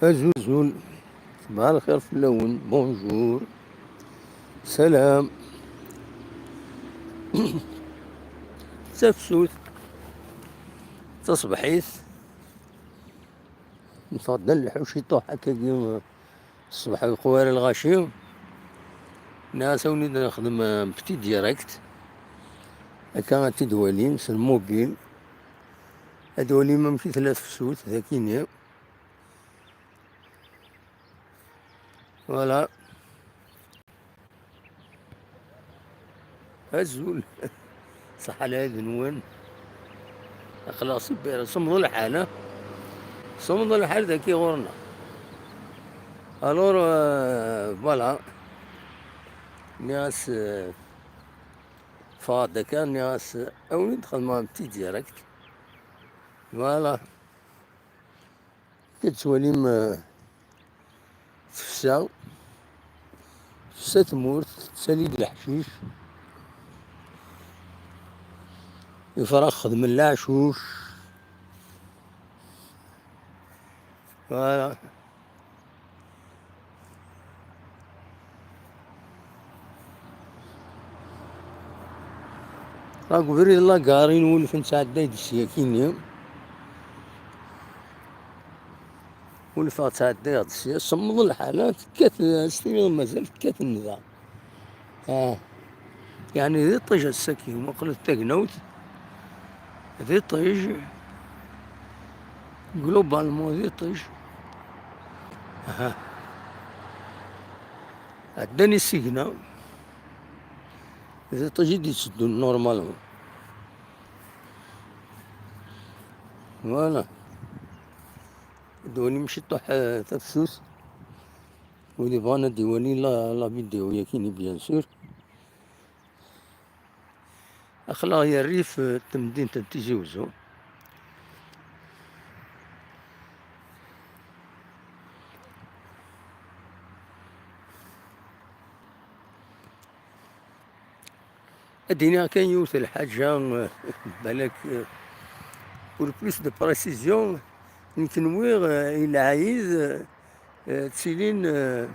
أزوزول، صباح الخير في اللون، بونجور، سلام، تفسوس، تصبحيت، نفضل الحوش يطوح هكا كيما الصبح القواري الغاشية. ناس وليد نخدم بتي ديريكت هكا تدوالين في الموبيل، هدوالي ما مشي 3 فسوس ذاكيني فوالا. أزول صح على هاد نوان خلاص صمدوا الحالة، صمدوا الحال ذاكي غورنا. الور فوالا ناس فاضة كان ناس أولي دخل معهم بتي ديريكت فوالا. كتوليم تفسا تمورت تساليد الحشيش يفرخ من العشوش فوالا. راكو بريد الله قارين ولف نتعدى السياكيني ولف تعدى السيا صمد الحالات كات ستيني مازال كات النظام. يعني ذي طيج السكين وقلت تقنوت ذي طيج جلوبالمون ذي طيج عداني السجنة ذي طيج دي تسدو نورمالمون فوالا. دوني مشيت طوح تفسوس ودي بغانا ديواني لا فيديو ياكيني بيان سور. أخلا هي الريف تمدينة تيزي وزو الدنيا كان يوث الحاجة بالك بور بلوس دو بريسيزيون يمكن ويغ إلى عايز تسيلين 2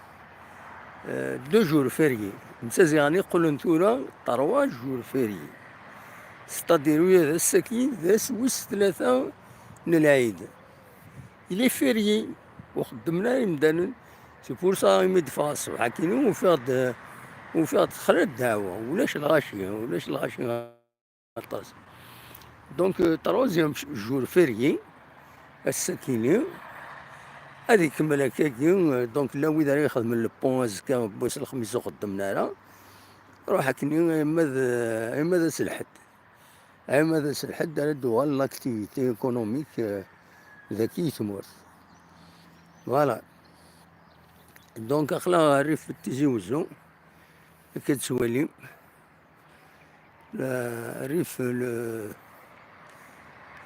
جور فيريي نتا يعني يقولون ثورة 3 جور فيريي ستادير ويا الساكين ذا سويس 3 من العيد إلي فيريي وخدمنا يمدانا سي بور سا يمدفع الصبح كينو وفيها تخرج الدعوة ولاش الغاشية ولاش الغاشية الطاس. دونك 3 جور فيريي الساكيني هذيك كمل هكاكي. دونك لا ويدا يخدم البون زكا بوس الخميس وخدمنا راه روح كني ماذا سلحد ماذا سلحد على دوال لاكتيفيتي ايكونوميك ذكي تمورت فوالا. دونك اخلا الريف تيجي وزو كتسوالي الريف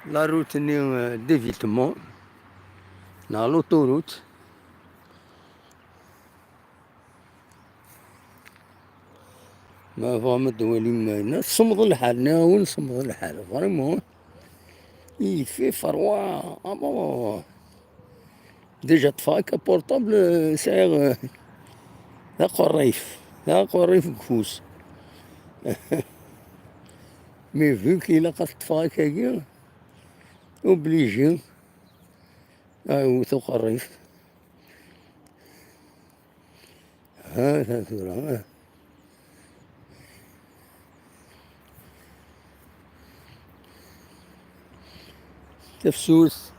لا روت ني ديفيتمون نا لوطوروت ما فهم الدوالي ما صمد الحال ناول صمد الحال فريمون يفي فروا ديجا طفاك بورطابل سايغ ذا قريف كفوس مي فيو كي لاقا طفاك هكا اوبليجي وثو قريف هذا ثورة تفسوس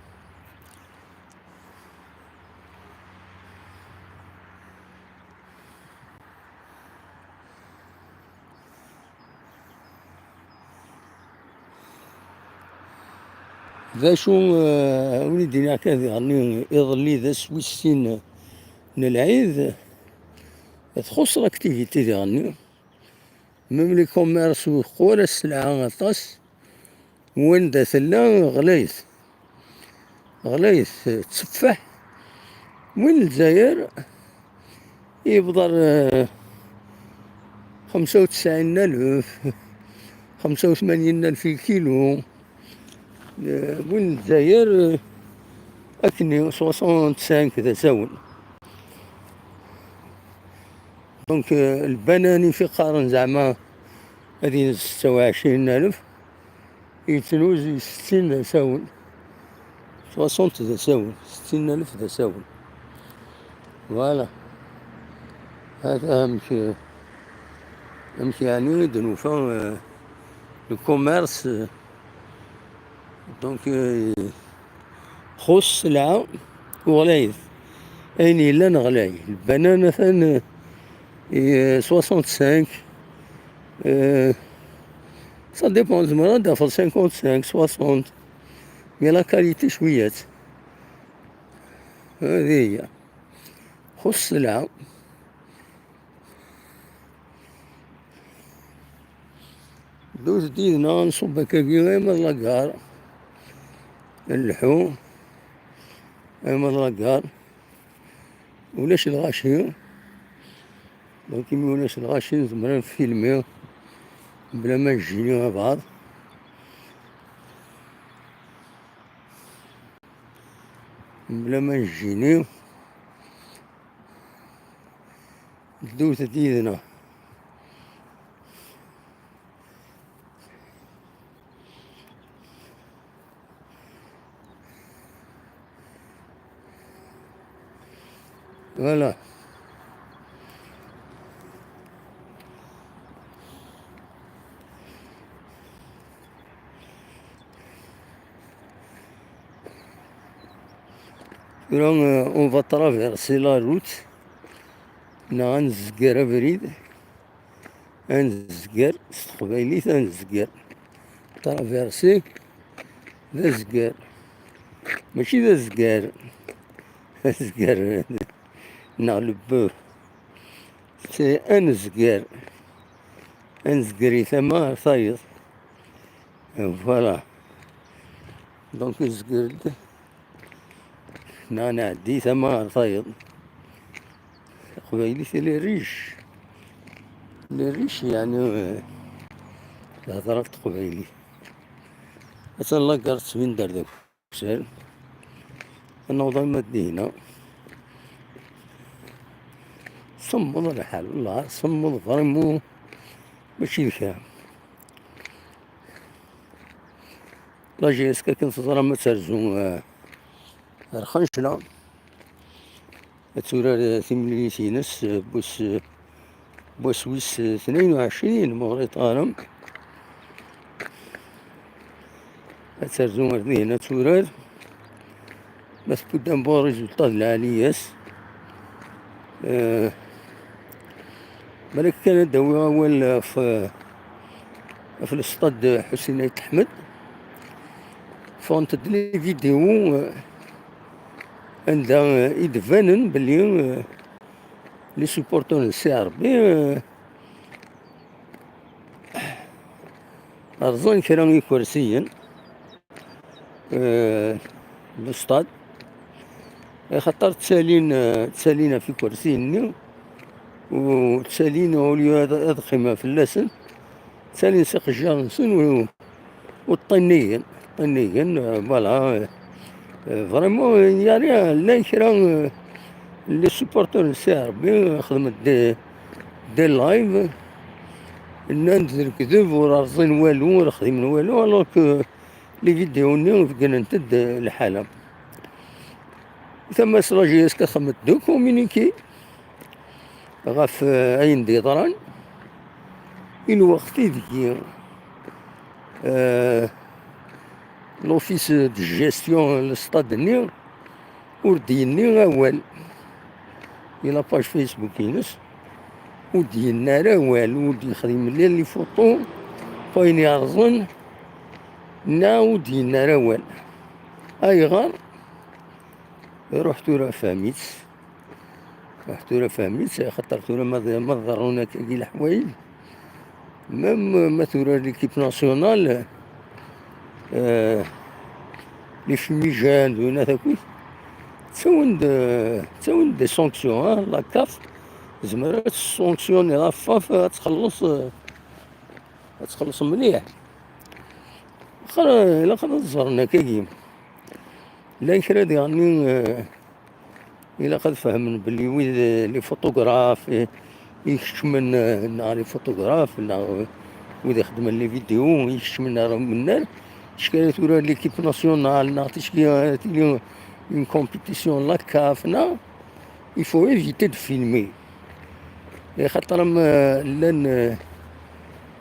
ذا شو وليدي هكا يعني يظلي ذا سويسين من العيد تخص لاكتيفيتي ديالني ميم لي كوميرس وقوال السلعة غطاس وين دا ثلا غليث تسفح وين الجزائر يبضر 95,000 85,000 كيلو. وين الجزائر أكني 65 تساون. دونك البناني في قارن زعما هادي 26,000 يتلوز 60 تساون، 60 تساون، 60,000 تساون. فوالا هذا مش يعني دنوفا الكوميرس. دونك خص سلعة وغلايث أين إلا نغلاي البنانة مثلا 65. سا ديبون زمرا دافر 55 60، مي لا كاليتي شويات. هذه هي خص سلعة. دوز ديدنا نصب هكاكي غير من لاكار، نلحو غير من لاكار ولاش الغاشي. دونك كيما ولاش الغاشي نزمرا نفيلميو بلا ما نجينيو مع بعض. بلا ما نجينيو دوز ديدنا. فوالا اون فا ترافيرسي لا روت، غنزكر ابريد، غنزكر ستقبايليت، غنزكر ترافيرسي ذا زكار ماشي ذا زكار. زكار نغلب سي انزكر، انزكري ثما صايد. فوالا دونك زكرت نعدي ثما صايد. قبايلي لي ريش، لي ريش يعني الهضرة تقبايلي. أصلا لا قرص من دار داك الشهر النوضة مدينة صمد الحال والله، صمد فريمون ماشي الكلام. لا جي اس كا كنتظرا ما ترزو الخنشلة تورار ثمنيتينس بوسويس 22 مغرطانم ترزو هنا تورار بس قدام بو ريزولطا العالياس. بالك كان داوي أول في الاستاد حسين عيد أحمد فونت لي فيديو عندها يدفنن بلي لي سوبورتور سي ار بي رزان كرا كرسيا الاستاد، خاطر تسالينا في كرسيني وتسالينا وليو هاد قيمة في اللسن، تسالين سيق جانسون والطنيين فوالا. فريمون يعني لا كرا لي سوبورتور سي ار بي خدمت دي لايف ندير كذب ورازين والو ولا خدمن والو، الوغ لي فيديو ني قننتد الحالة. ثم سراجي اسكا خمت دو كومينيكي غاف اين دي ضران الوقت ديال لوفيس دو جيستيون الاستاد ني ورديني اول الى باج فيسبوك ينس ودينا راه والو ودي خدم لي فوطو فاين يرزن ودينا راه والو. اي غار رحت راه فهميت، خاطر تورا ما ضرونا كي الحوايج ميم ما تورا ليكيب ناسيونال لي فيميجان دونا تاكوي تساوند دي سونكسيون. لا كاف زعما تسونكسيوني لافاف تخلص مليح. الا خرج زرنا كاين لا كرا يعني إلا قد فهم باللي ويد لي فوتوغراف يكشمن لي فوتوغراف وإذا يخدم لي فيديو يكشمن من نار شكاية ورا ليكيب ناسيونال نعطي شكاية اون كومبيتيسيون لا كافنا يفو ايفيتي دو فيلمي خاطر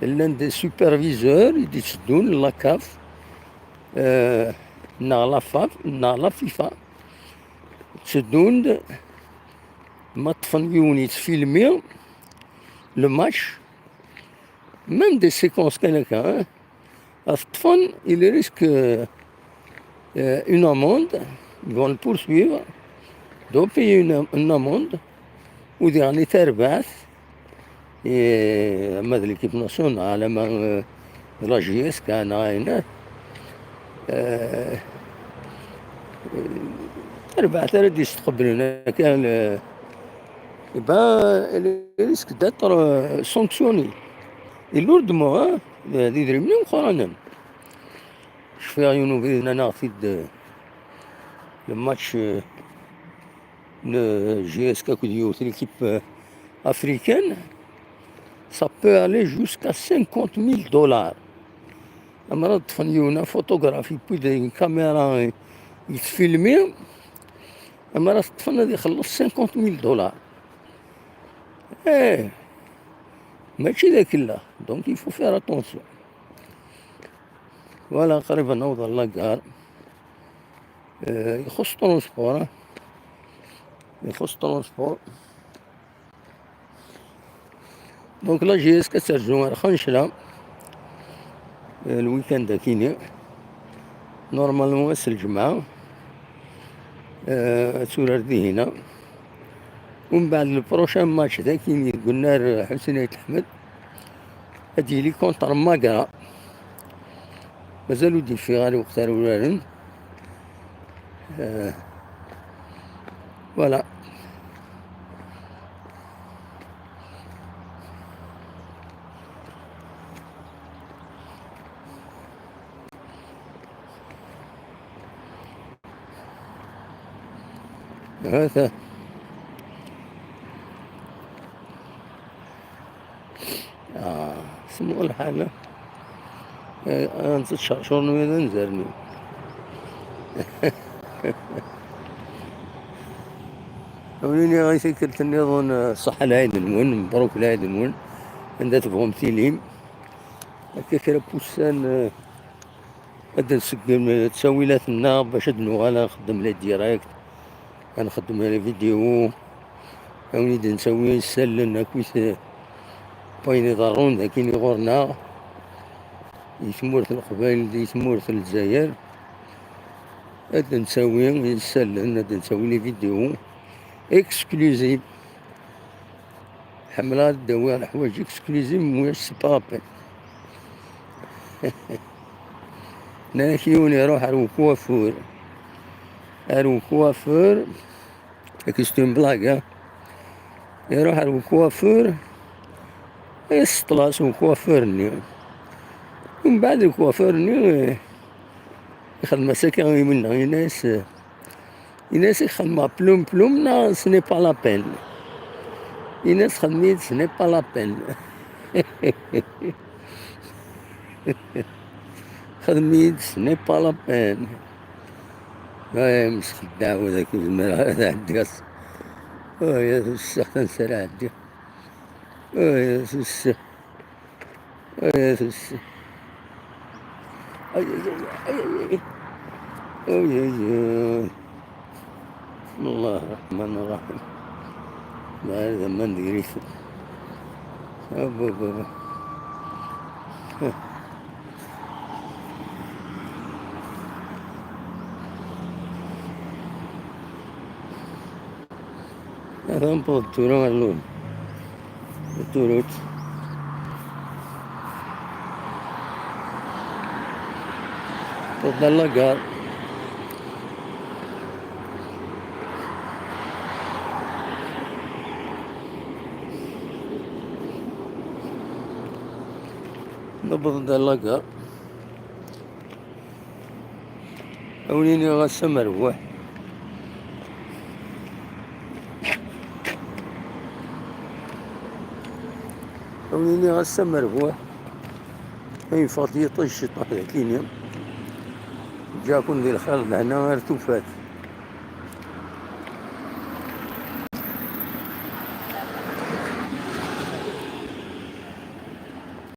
لان دي سوبرفيزور يديسدون لا كاف نا لا فاف نا لا فيفا تسدون ما طفن يتفيلمي لو ماتش ميم دي سيكونس كان هكا الطفن il risque une amende, ils vont le poursuivre, doit payer une amende ودي ترباث أما l'équipe nationale أما لا جي اس كان هنا ترباث راه يستقبلنا كان يبقى ريسك داتر سانكسيوني lourdement هذه دريمني مقارنة شفيها يونو نعطي الماتش le GSK Koudio, c'est l'équipe africaine, ça peut aller jusqu'à 50 000 dollars. أما تفنيونا فوتوغرافي بيد كاميرا يتفيلمي أما تفنى يخلص 50 000 دولار. ماشي ذاك لا دونك يفو فير اتونسيون. فوالا قريبا نوصل لاكار يخص ترونسبور يخص ترونسبور دونك لا جي اس كترجم خنشلا الويكاند كيني نورمالمون الجمعة تولردي هنا ومن بعد البروشان ماتش ذا كيني قلنا حسين أحمد هادي لي كونتر ماكرا مازالو دي في غالي وقتها الولارن فوالا هذا سمو الحالة أنت تشرشرني وإذا نزرني أوليني غاي فكرتني أظن صح العيد المون مبروك العيد المون عندها تبغم تيليم هكا كرا بوسان غادا نسقم تساويلات النار باش غالا نخدم لها ديراكت غنخدم لها فيديو أوليدي نسوي نسلن هاكويت بايني ضارون ذا كيني غورنا يتمورث القبائل دي يتمورث الجزائر هادا نسوي نسلن هادا نسوي لي فيديو اكسكلوزيف حملات دواء الحوايج اكسكلوزيف موش سي با لابين ناكيوني يروح على الكوافور كيستون بلاك يروح على الكوافور يسطلاس وكوافورني ومن بعد الكوافورني يخدم مساكن منها الناس يخدم بلوم نا سني با لابين الناس خدميت سني با لابين خدميت سني با لابين مسك الدعوة ذاك المرأة هذا عندي يا السخ تنسى عندي يا السخ يا السخ أي الله الرحمن الرحيم هذا ما نديريش بابا هذا un التورون اللون التوروت تفضل لاكار نبض لاكار أوليني غاسة مربوح. أوليني غاسة مربوح. أي فاضي طيش الشيطان ذاك اليوم جاكم ذي الخلق هنا غير توفات.